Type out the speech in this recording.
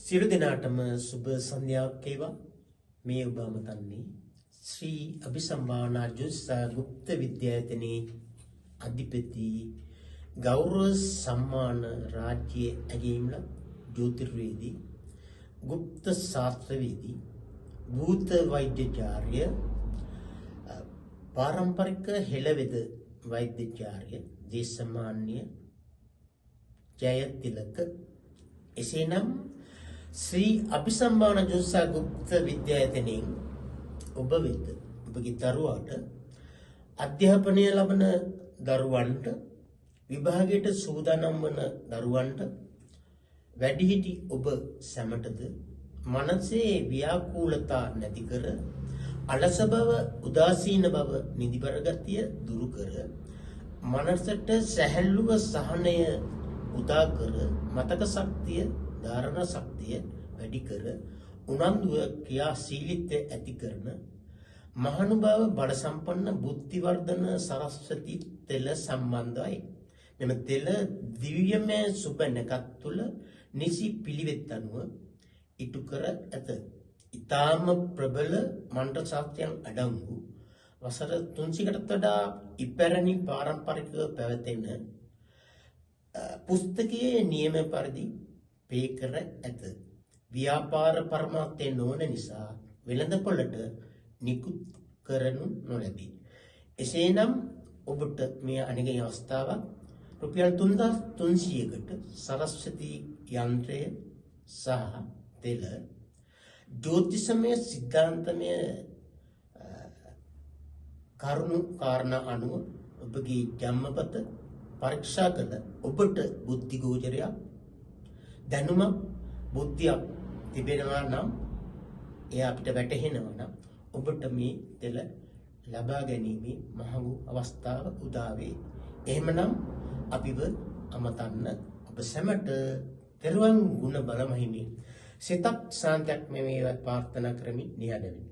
සියලු දෙනාටම සුබ සන්ධ්‍යාවක් වේවා. මේ ඔබ අමතන්නේ ශ්‍රී අභිසම්මානා ජෝතිසා ගුප්ත විද්‍යායතනයේ අධිපති ගෞරව සම්මාන රාජ්‍ය ඇගීම්ල ජ්‍යොතිර්වේදී ගුප්ත ශාස්ත්‍රවේදී භූත වෛද්‍යචාර්ය පාරම්පරික හෙළවෙද වෛද්‍යචාර්ය දේශමාන්‍ය ජයතිලක එසේනම් ශ්‍රී අභිසම්මාන ජෝතිසා ගුප්ත විද්‍යායතනයෙන් ඔබ වෙත ඔබගේ දරුවාට අධ්‍යාපනය ලබන දරුවන්ට විභාගයට සූදානම් වන දරුවන්ට වැඩිහිටි ඔබ සැමටද මනසේ ව්‍යාකූලතා නැති කර අලස බව උදාසීන බව නිදිබර ගතිය දුරු කර මනසට සැහැල්ලුව සහනය උදා කර මතක ශක්තිය ධාරණ ශක්තිය වැඩි කර උනන්දුව ක්‍රියාශීලීත්වය ඇති කරන මහානුභාව බල සම්පන්න බුද්ධි වර්ධන සරස්වති තෙල සම්බන්ධයි. මෙම තෙල දිව්‍යමය සුබ නැකත් තුළ නිසි පිළිවෙත් අනුව ඉටු කර ඇත. ඊ타ම ප්‍රබල මන්ත්‍ර ශාස්ත්‍රයන් අඩංගු වසර 300කට වඩා ඉපැරණි පාරම්පරිකව පැවතෙන පුස්තකයේ නියම පරිදි පේ කර ඇත. ව්‍යාපාර පරමාර්ථය නොවන නිසා වෙළඳපොළට නිකුත් කරනු නොලැබේ. එසේනම් ඔබට මේ අනෙගින අවස්ථාවක් රුපියල් 3300කට සරස්වති යන්ත්‍රය සහ තෙල ජ්‍යොතිෂමය සිද්ධාන්තමය කරුණු කාරණා අනුව ඔබගේ ජන්මපත පරීක්ෂා කළ ඔබට බුද්ධි ගෝචරයක් දැනුමක් බුද්ධියක් තිබෙනවා නම් එය අපිට වැටහෙනවා නම් ඔබට මේ තෙල ලබා ගැනීමේ මහඟු අවස්ථාව උදා වේ. එහෙමනම් අපිව අමතන්න ඔබ සැමට තෙරුවන් ගුණ බල මහිමේ සිතක් සාන්තයක් මේ ප්‍රාර්ථනා කරමින් නිහඬ වෙමි.